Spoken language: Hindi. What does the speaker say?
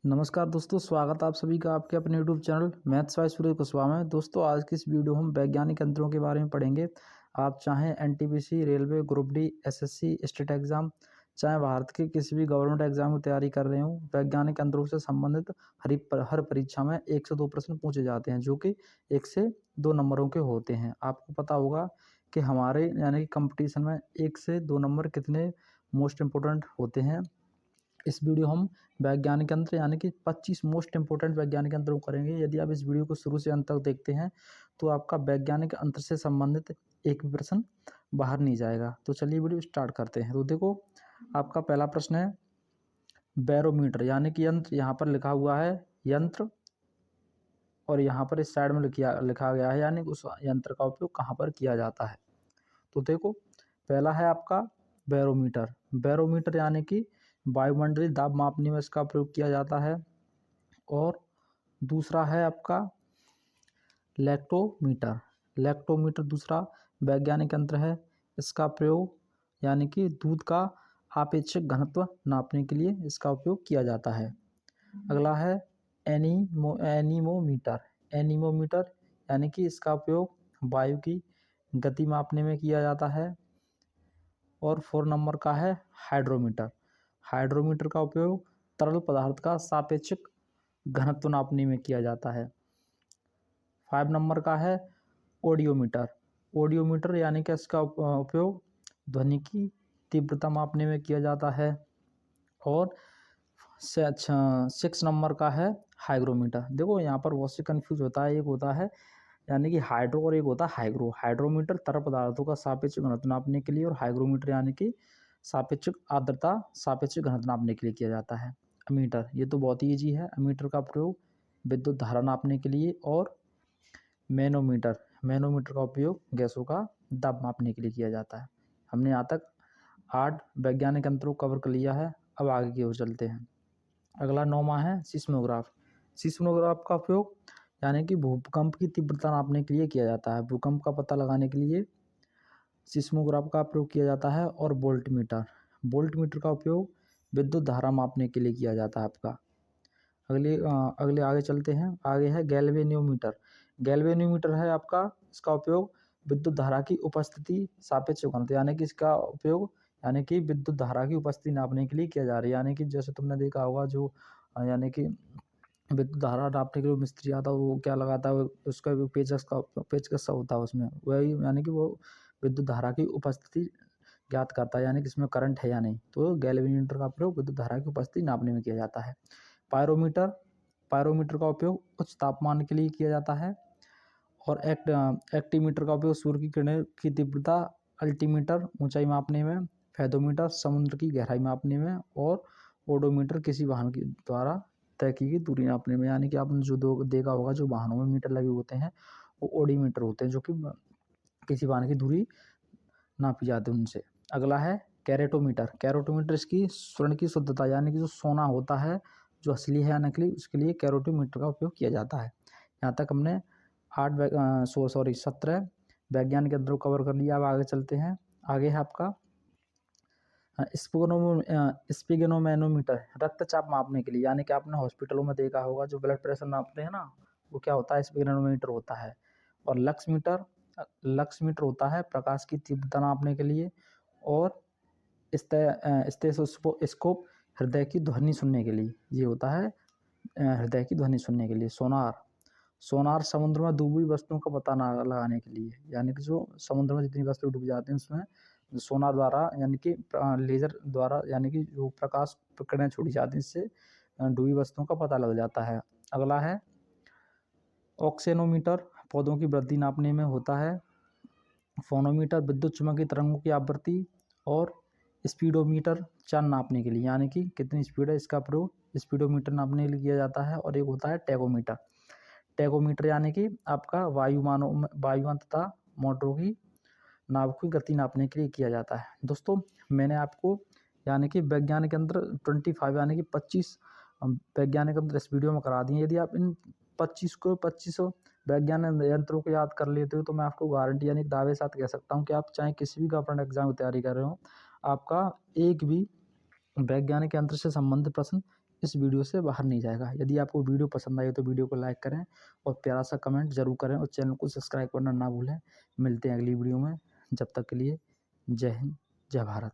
नमस्कार दोस्तों, स्वागत है आप सभी का आपके अपने यूट्यूब चैनल मैथ्स बाय सूरज कुशवाहा में। दोस्तों, आज की इस वीडियो हम वैज्ञानिक यंत्रों के बारे में पढ़ेंगे। आप चाहें NTPC, railway, group D, SSC, state exam, चाहे भारत के किसी भी गवर्नमेंट एग्जाम की तैयारी कर रहे हो, वैज्ञानिक यंत्रों से संबंधित हर परीक्षा में 1 से 2 प्रश्न पूछे जाते हैं, जो कि 1 से 2 नंबरों के होते हैं। आपको पता होगा कि हमारे यानी कि कंपटीशन में 1 से 2 नंबर कितने मोस्ट इम्पोर्टेंट होते हैं। इस वीडियो हम वैज्ञानिक यंत्र यानी कि 25 मोस्ट इंपोर्टेंट वैज्ञानिक यंत्रों को करेंगे। यदि आप इस वीडियो को शुरू से अंत तक देखते हैं तो आपका वैज्ञानिक यंत्र से संबंधित एक भी प्रश्न बाहर नहीं जाएगा। तो चलिए वीडियो स्टार्ट करते हैं। तो देखो, आपका पहला प्रश्न है बैरोमीटर यानी कि यंत्र। यहाँ पर लिखा हुआ है यंत्र और यहाँ पर इस साइड में लिखा गया है यानी उस यंत्र का उपयोग कहाँ पर किया जाता है। तो देखो, पहला है आपका बैरोमीटर। बैरोमीटर यानी कि वायुमंडलीय दाब मापने में इसका प्रयोग किया जाता है। और दूसरा है आपका लैक्टोमीटर। लैक्टोमीटर दूसरा वैज्ञानिक यंत्र है। इसका प्रयोग यानी कि दूध का आपेक्षिक घनत्व नापने के लिए इसका उपयोग किया जाता है। अगला है एनीमोमीटर। एनीमोमीटर यानी कि इसका उपयोग वायु की गति मापने में किया जाता है। और 4 नंबर का है हाइड्रोमीटर। हाइड्रोमीटर का उपयोग तरल पदार्थ का सापेक्षिक घनत्व नापने में किया जाता है। 5 नंबर का है ऑडियोमीटर। ऑडियोमीटर यानी कि इसका उपयोग ध्वनि की तीव्रता मापने में किया जाता है। और 6 नंबर का है हाइग्रोमीटर। देखो, यहाँ पर बहुत से कन्फ्यूज होता है। एक होता है यानी कि हाइड्रो और एक होता है हाइग्रो। हाइड्रोमीटर तरल पदार्थों का सापेक्षिक घनत्व नापने के लिए और हाइग्रोमीटर यानी कि सापेक्षिक आर्द्रता सापेक्षिक घनत्व नापने के लिए किया जाता है। अमीटर, ये तो बहुत ही ईजी है। अमीटर का प्रयोग विद्युत धारा नापने के लिए। और मैनोमीटर, मैनोमीटर का उपयोग गैसों का दाब मापने के लिए किया जाता है। हमने यहाँ तक 8 वैज्ञानिक यंत्रों को कवर कर लिया है। अब आगे की ओर चलते हैं। अगला 9वां है सिस्मोग्राफ। सिस्मोग्राफ का उपयोग यानी कि भूकंप की तीव्रता नापने के लिए किया जाता है। भूकंप का पता लगाने के लिए सिस्मोग्राफ का प्रयोग किया जाता है। और वोल्टमीटर, वोल्टमीटर का उपयोग विद्युत धारा मापने के लिए किया जाता है आपका। अगले आगे चलते हैं। आगे है गैल्वेनियोमीटर। गैल्वेनियोमीटर है आपका, इसका उपयोग विद्युत धारा की उपस्थिति सापेक्ष घनत्व यानी कि इसका उपयोग यानी कि विद्युत धारा की उपस्थिति नापने के लिए किया जा रहा है। यानी कि जैसे तुमने देखा होगा जो यानी कि विद्युत धारा नापने के लिए मिस्त्री आता है, वो क्या लगाता है, उसका पेचकस सा होता है उसमें, वही यानी कि वो विद्युत धारा की उपस्थिति ज्ञात करता है यानी कि इसमें करंट है या नहीं। तो गैल्वेनियोमीटर का प्रयोग विद्युत धारा की उपस्थिति नापने में किया जाता है। पायरोमीटर, पायरोमीटर का उपयोग उच्च तापमान के लिए किया जाता है। और एक्टीमीटर का उपयोग सूर्य की किरणें की तीव्रता, अल्टीमीटर ऊंचाई मापने में, फेदोमीटर समुद्र की गहराई मापने में, और ओडोमीटर किसी वाहन के द्वारा तय की गई दूरी नापने में। यानी कि आपने जो देखा होगा जो वाहनों में मीटर लगे होते हैं वो ओडोमीटर होते हैं, जो कि किसी वाहन की दूरी नापी जाती है उनसे। अगला है कैरेटोमीटर। कैरेटोमीटर इसकी स्वर्ण की शुद्धता यानी कि जो सोना होता है जो असली है या नकली, उसके लिए कैरेटोमीटर का उपयोग किया जाता है। यहाँ तक हमने 17 वैज्ञानिक यंत्रों को कवर कर लिया। अब आगे चलते हैं। आगे है आपका स्पिगेनोमैनोमीटर, रक्तचाप मापने के लिए। यानी कि आपने हॉस्पिटलों में देखा होगा जो ब्लड प्रेशर नापते हैं ना, वो क्या होता है, स्पिगेनोमीटर होता है। और लक्समीटर, लक्समीटर होता है प्रकाश की तीव्रता नापने के लिए। और स्टेथोस्कोप हृदय की ध्वनि सुनने के लिए, ये होता है हृदय की ध्वनि सुनने के लिए। सोनार, सोनार समुद्र में डूबी हुई वस्तुओं का पता लगाने के लिए। यानी कि जो समुद्र में जितनी वस्तु डूब जाती हैं उसमें सोनार द्वारा यानी कि लेजर द्वारा यानी कि जो प्रकाश किरणें छोड़ी जाती हैं, इससे डूबी वस्तुओं का पता लग जाता है। अगला है ऑक्सेनोमीटर, पौधों की वृद्धि नापने में होता है। फोनोमीटर, विद्युत चुम्बकीय तरंगों की आवृत्ति। और स्पीडोमीटर, चाल नापने के लिए यानी कि कितनी स्पीड है, इसका प्रयोग स्पीडोमीटर नापने के लिए किया जाता है। और एक होता है टैकोमीटर। टैकोमीटर यानी कि आपका वायुयान तथा मोटरों की नाव की गति नापने के लिए किया जाता है। दोस्तों, मैंने आपको यानी कि वैज्ञानिक यंत्र 25 यानी कि 25 वैज्ञानिक यंत्र इस वीडियो में करा दिए। यदि आप इन 25 वैज्ञानिक यंत्रों को याद कर लेते हो तो मैं आपको गारंटी यानी दावे साथ कह सकता हूँ कि आप चाहे किसी भी गवर्नमेंट एग्जाम की तैयारी कर रहे हो, आपका एक भी वैज्ञानिक यंत्र से संबंधित प्रश्न इस वीडियो से बाहर नहीं जाएगा। यदि आपको वीडियो पसंद आई हो तो वीडियो को लाइक करें और प्यारा सा कमेंट ज़रूर करें और चैनल को सब्सक्राइब करना ना भूलें। मिलते हैं अगली वीडियो में, जब तक के लिए जय हिंद, जय भारत।